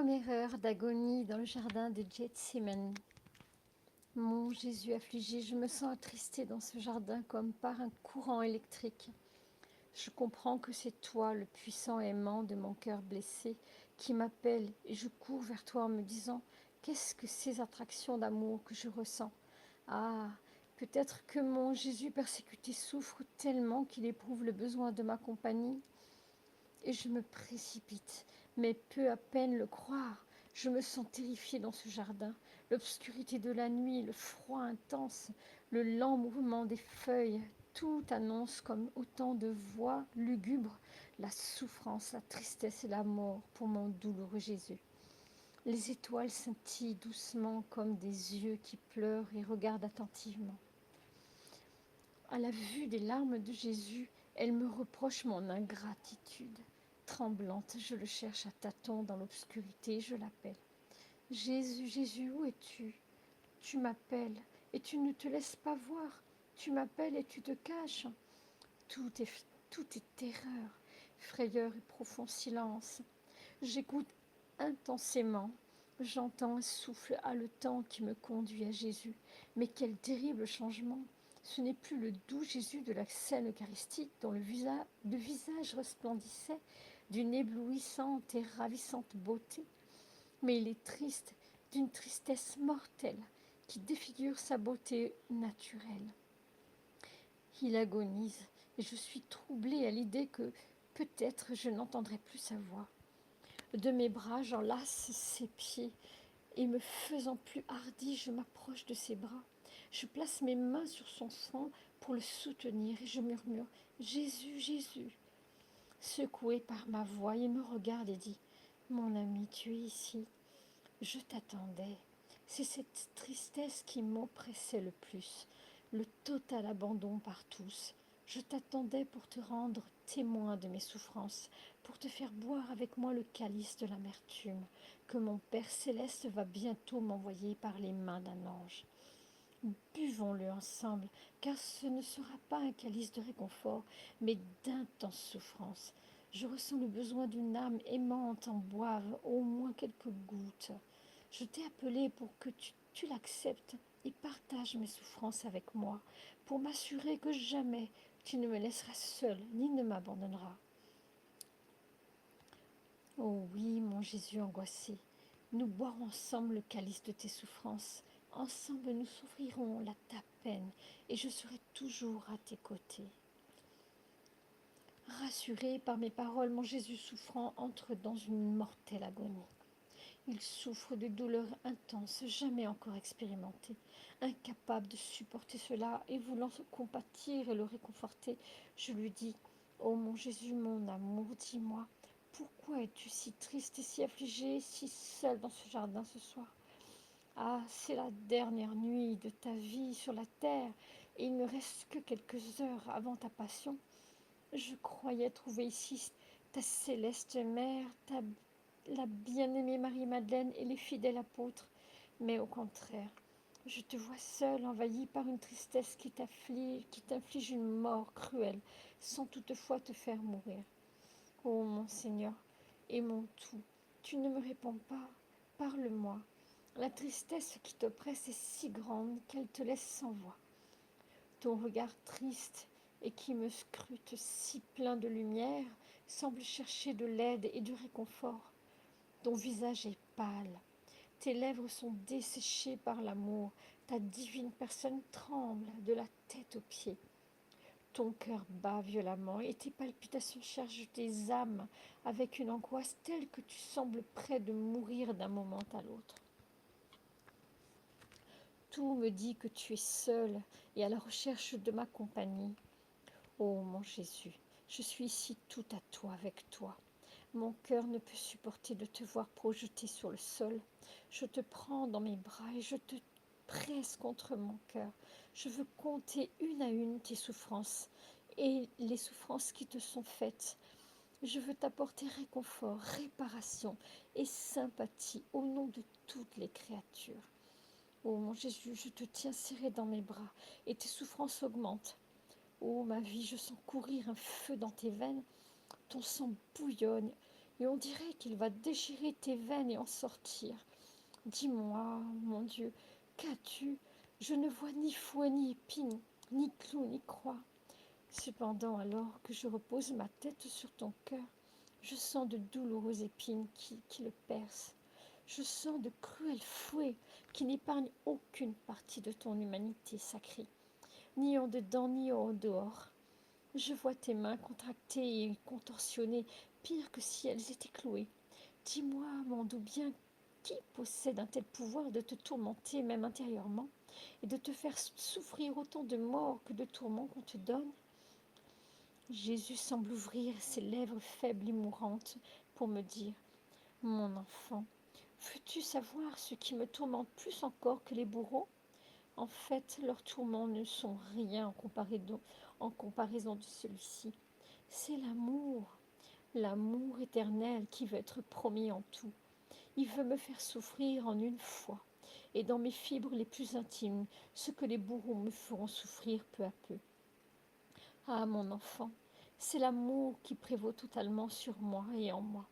Première heure d'agonie dans le jardin de Gethsémani. Mon Jésus affligé, je me sens attristée dans ce jardin comme par un courant électrique. Je comprends que c'est toi, le puissant aimant de mon cœur blessé, qui m'appelle et je cours vers toi en me disant « Qu'est-ce que ces attractions d'amour que je ressens ?» Ah, peut-être que mon Jésus persécuté souffre tellement qu'il éprouve le besoin de ma compagnie. Et je me précipite, mais peux à peine le croire. Je me sens terrifiée dans ce jardin. L'obscurité de la nuit, le froid intense, le lent mouvement des feuilles, tout annonce comme autant de voix lugubres la souffrance, la tristesse et la mort pour mon douloureux Jésus. Les étoiles scintillent doucement comme des yeux qui pleurent et regardent attentivement. À la vue des larmes de Jésus, elle me reproche mon ingratitude. Tremblante, je le cherche à tâtons dans l'obscurité, je l'appelle. Jésus, Jésus, où es-tu? Tu m'appelles et tu ne te laisses pas voir. Tu m'appelles et tu te caches. Tout est terreur, frayeur et profond silence. J'écoute intensément. J'entends un souffle haletant qui me conduit à Jésus. Mais quel terrible changement! Ce n'est plus le doux Jésus de la scène eucharistique dont le visage resplendissait d'une éblouissante et ravissante beauté, mais il est triste d'une tristesse mortelle qui défigure sa beauté naturelle. Il agonise et je suis troublée à l'idée que peut-être je n'entendrai plus sa voix. De mes bras, j'enlace ses pieds et me faisant plus hardie, je m'approche de ses bras. Je place mes mains sur son front pour le soutenir et je murmure « Jésus, Jésus !» Secoué par ma voix, il me regarde et dit « Mon ami, tu es ici. Je t'attendais. » C'est cette tristesse qui m'oppressait le plus, le total abandon par tous. Je t'attendais pour te rendre témoin de mes souffrances, pour te faire boire avec moi le calice de l'amertume que mon Père céleste va bientôt m'envoyer par les mains d'un ange. Buvons-le ensemble, car ce ne sera pas un calice de réconfort, mais d'intense souffrance. Je ressens le besoin d'une âme aimante en boive au moins quelques gouttes. Je t'ai appelé pour que tu l'acceptes et partages mes souffrances avec moi, pour m'assurer que jamais tu ne me laisseras seule ni ne m'abandonneras. Oh oui, mon Jésus angoissé, nous boirons ensemble le calice de tes souffrances. Ensemble nous souffrirons ta peine et je serai toujours à tes côtés. Rassuré par mes paroles, mon Jésus souffrant entre dans une mortelle agonie. Il souffre de douleurs intenses, jamais encore expérimentées. Incapable de supporter cela et voulant se compatir et le réconforter, je lui dis « Oh mon Jésus, mon amour, dis-moi, pourquoi es-tu si triste et si affligé, si seul dans ce jardin ce soir ? Ah, c'est la dernière nuit de ta vie sur la terre et il ne reste que quelques heures avant ta passion. Je croyais trouver ici ta céleste mère, la bien-aimée Marie-Madeleine et les fidèles apôtres. Mais au contraire, je te vois seule, envahie par une tristesse qui t'inflige une mort cruelle, sans toutefois te faire mourir. Ô mon Seigneur et mon tout, tu ne me réponds pas, parle-moi. La tristesse qui t'oppresse est si grande qu'elle te laisse sans voix. Ton regard triste et qui me scrute si plein de lumière semble chercher de l'aide et du réconfort. Ton visage est pâle, tes lèvres sont desséchées par l'amour, ta divine personne tremble de la tête aux pieds. Ton cœur bat violemment et tes palpitations chargent tes âmes avec une angoisse telle que tu sembles près de mourir d'un moment à l'autre. Tout me dit que tu es seul et à la recherche de ma compagnie. Ô mon Jésus, je suis ici tout à toi avec toi. Mon cœur ne peut supporter de te voir projeté sur le sol. Je te prends dans mes bras et je te presse contre mon cœur. Je veux compter une à une tes souffrances et les souffrances qui te sont faites. Je veux t'apporter réconfort, réparation et sympathie au nom de toutes les créatures. Ô mon Jésus, je te tiens serré dans mes bras et tes souffrances augmentent. Ô ma vie, je sens courir un feu dans tes veines, ton sang bouillonne et on dirait qu'il va déchirer tes veines et en sortir. Dis-moi, mon Dieu, qu'as-tu? Je ne vois ni fouet ni épine, ni clou ni croix. Cependant, alors que je repose ma tête sur ton cœur, je sens de douloureuses épines qui le percent. Je sens de cruels fouets qui n'épargnent aucune partie de ton humanité sacrée, ni en dedans ni en dehors. Je vois tes mains contractées et contorsionnées, pire que si elles étaient clouées. Dis-moi, mon doux bien, qui possède un tel pouvoir de te tourmenter, même intérieurement, et de te faire souffrir autant de mort que de tourments qu'on te donne? Jésus semble ouvrir ses lèvres faibles et mourantes pour me dire: mon enfant, veux-tu savoir ce qui me tourmente plus encore que les bourreaux? En fait, leurs tourments ne sont rien en comparaison de celui-ci. C'est l'amour, l'amour éternel qui veut être promis en tout. Il veut me faire souffrir en une fois, et dans mes fibres les plus intimes, ce que les bourreaux me feront souffrir peu à peu. Ah, mon enfant, c'est l'amour qui prévaut totalement sur moi et en moi.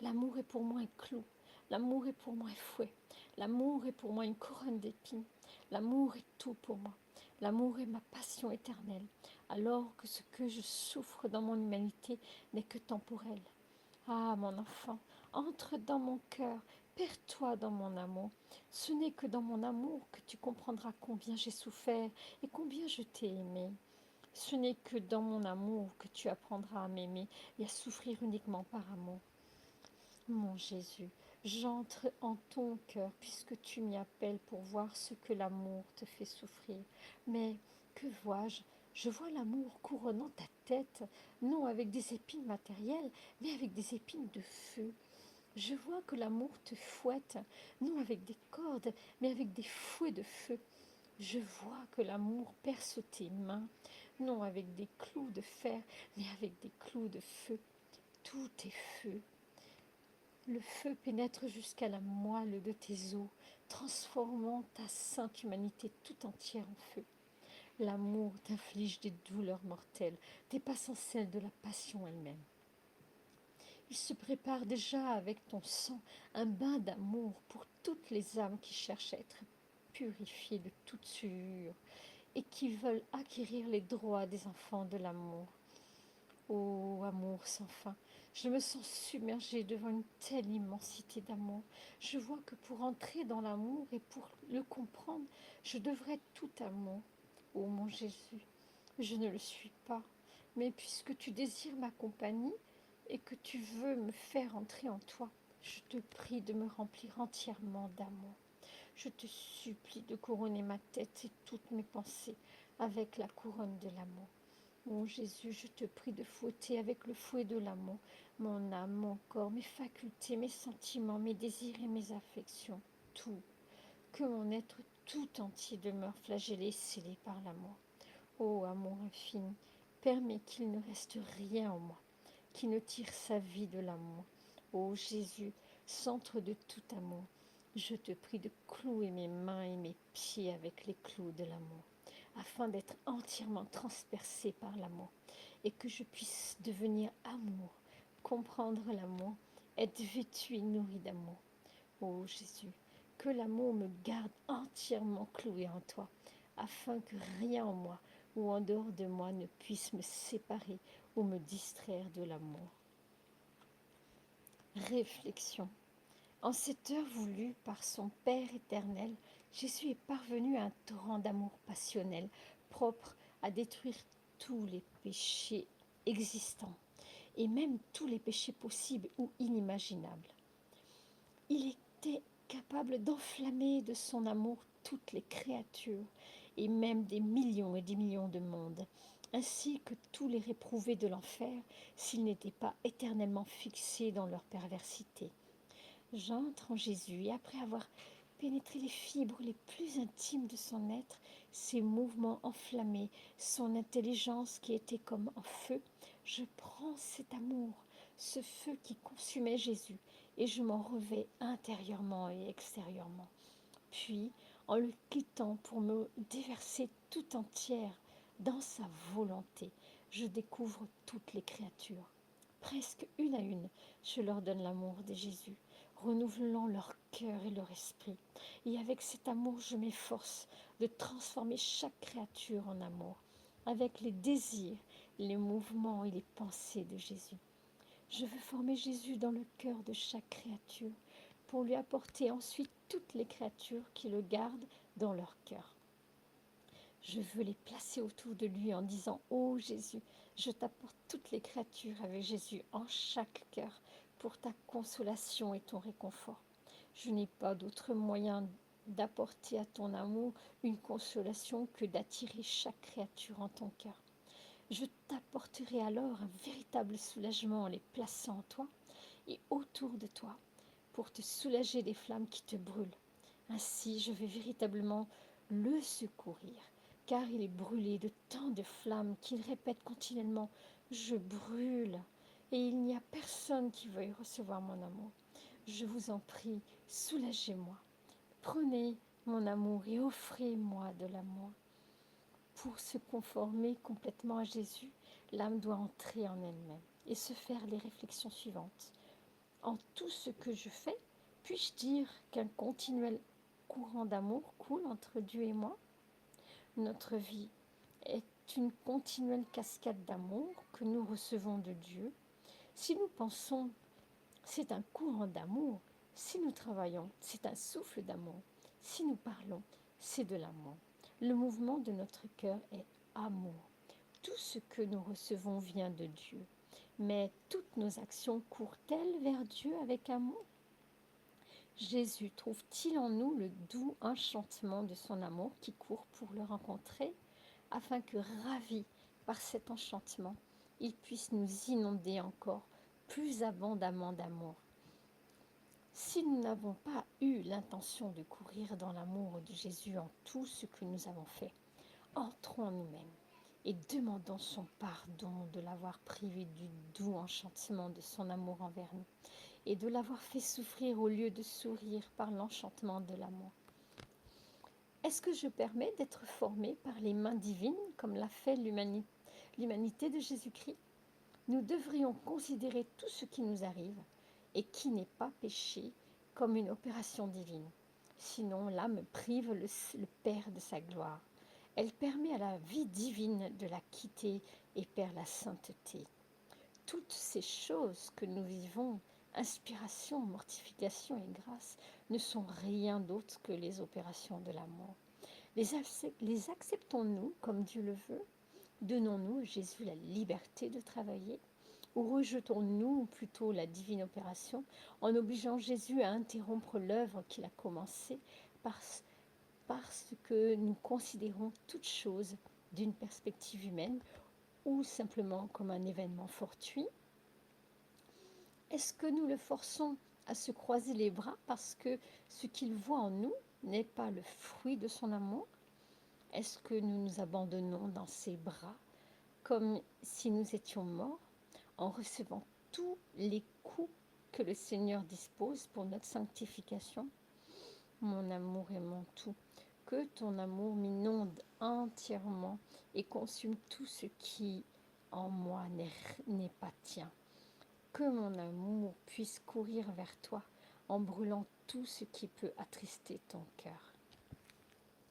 L'amour est pour moi un clou, l'amour est pour moi un fouet, l'amour est pour moi une couronne d'épines, l'amour est tout pour moi. L'amour est ma passion éternelle, alors que ce que je souffre dans mon humanité n'est que temporel. Ah, mon enfant, entre dans mon cœur, perds-toi dans mon amour. Ce n'est que dans mon amour que tu comprendras combien j'ai souffert et combien je t'ai aimé. Ce n'est que dans mon amour que tu apprendras à m'aimer et à souffrir uniquement par amour. Mon Jésus, j'entre en ton cœur puisque tu m'y appelles pour voir ce que l'amour te fait souffrir. Mais que vois-je? Je vois l'amour couronnant ta tête, non avec des épines matérielles, mais avec des épines de feu. Je vois que l'amour te fouette, non avec des cordes, mais avec des fouets de feu. Je vois que l'amour perce tes mains, non avec des clous de fer, mais avec des clous de feu. Tout est feu. Le feu pénètre jusqu'à la moelle de tes os, transformant ta sainte humanité tout entière en feu. L'amour t'inflige des douleurs mortelles, dépassant celles de la passion elle-même. Il se prépare déjà avec ton sang un bain d'amour pour toutes les âmes qui cherchent à être purifiées de toute souillure et qui veulent acquérir les droits des enfants de l'amour. Ô amour sans fin, je me sens submergée devant une telle immensité d'amour. Je vois que pour entrer dans l'amour et pour le comprendre, je devrais être tout amour. Ô mon Jésus, je ne le suis pas, mais puisque tu désires ma compagnie et que tu veux me faire entrer en toi, je te prie de me remplir entièrement d'amour. Je te supplie de couronner ma tête et toutes mes pensées avec la couronne de l'amour. Mon Jésus, je te prie de fouetter avec le fouet de l'amour mon âme, mon corps, mes facultés, mes sentiments, mes désirs et mes affections, tout, que mon être tout entier demeure flagellé, scellé par l'amour. Ô amour infini, permets qu'il ne reste rien en moi qui ne tire sa vie de l'amour. Ô Jésus, centre de tout amour, je te prie de clouer mes mains et mes pieds avec les clous de l'amour, afin d'être entièrement transpercé par l'amour, et que je puisse devenir amour, comprendre l'amour, être vêtu et nourri d'amour. Ô Jésus, que l'amour me garde entièrement cloué en toi, afin que rien en moi ou en dehors de moi ne puisse me séparer ou me distraire de l'amour. Réflexion. En cette heure voulue par son Père éternel, Jésus est parvenu à un torrent d'amour passionnel, propre à détruire tous les péchés existants, et même tous les péchés possibles ou inimaginables. Il était capable d'enflammer de son amour toutes les créatures, et même des millions et des millions de mondes, ainsi que tous les réprouvés de l'enfer, s'ils n'étaient pas éternellement fixés dans leur perversité. J'entre en Jésus, et après avoir pénétré les fibres les plus intimes de son être, ses mouvements enflammés, son intelligence qui était comme en feu, je prends cet amour, ce feu qui consumait Jésus, et je m'en revais intérieurement et extérieurement. Puis, en le quittant pour me déverser tout entière dans sa volonté, je découvre toutes les créatures. presque une à une, je leur donne l'amour de Jésus, renouvelant leur cœur et leur esprit. Et avec cet amour, je m'efforce de transformer chaque créature en amour, avec les désirs, les mouvements et les pensées de Jésus. Je veux former Jésus dans le cœur de chaque créature pour lui apporter ensuite toutes les créatures qui le gardent dans leur cœur. Je veux les placer autour de lui en disant « Oh Jésus, je t'apporte toutes les créatures avec Jésus en chaque cœur pour ta consolation et ton réconfort. Je n'ai pas d'autre moyen d'apporter à ton amour une consolation que d'attirer chaque créature en ton cœur. Je t'apporterai alors un véritable soulagement en les plaçant en toi et autour de toi pour te soulager des flammes qui te brûlent. Ainsi, je vais véritablement le secourir, car il est brûlé de tant de flammes qu'il répète continuellement « Je brûle » et il n'y a personne qui veuille recevoir mon amour. Je vous en prie, soulagez-moi. Prenez mon amour et offrez-moi de l'amour. Pour se conformer complètement à Jésus, l'âme doit entrer en elle-même et se faire les réflexions suivantes. En tout ce que je fais, puis-je dire qu'un continuel courant d'amour coule entre Dieu et moi? Notre vie est une continuelle cascade d'amour que nous recevons de Dieu. Si nous pensons, c'est un courant d'amour. Si nous travaillons, c'est un souffle d'amour. Si nous parlons, c'est de l'amour. Le mouvement de notre cœur est amour. Tout ce que nous recevons vient de Dieu. Mais toutes nos actions courent-elles vers Dieu avec amour? Jésus trouve-t-il en nous le doux enchantement de son amour qui court pour le rencontrer, afin que, ravi par cet enchantement, il puisse nous inonder encore plus abondamment d'amour? Si nous n'avons pas eu l'intention de courir dans l'amour de Jésus en tout ce que nous avons fait, entrons en nous-mêmes et demandons son pardon de l'avoir privé du doux enchantement de son amour envers nous et de l'avoir fait souffrir au lieu de sourire par l'enchantement de l'amour. Est-ce que je permets d'être formé par les mains divines comme l'a fait l'humanité de Jésus-Christ? Nous devrions considérer tout ce qui nous arrive et qui n'est pas péché comme une opération divine. Sinon, l'âme prive le Père de sa gloire. Elle permet à la vie divine de la quitter et perd la sainteté. Toutes ces choses que nous vivons, inspiration, mortification et grâce, ne sont rien d'autre que les opérations de l'amour. Les acceptons-nous comme Dieu le veut? Donnons-nous à Jésus la liberté de travailler? Ou rejetons-nous plutôt la divine opération en obligeant Jésus à interrompre l'œuvre qu'il a commencée parce que nous considérons toute chose d'une perspective humaine ou simplement comme un événement fortuit? Est-ce que nous le forçons à se croiser les bras parce que ce qu'il voit en nous n'est pas le fruit de son amour? Est-ce que nous nous abandonnons dans ses bras comme si nous étions morts en recevant tous les coups que le Seigneur dispose pour notre sanctification? Mon amour est mon tout. Que ton amour m'inonde entièrement et consume tout ce qui en moi n'est pas tien. Que mon amour puisse courir vers toi en brûlant tout ce qui peut attrister ton cœur.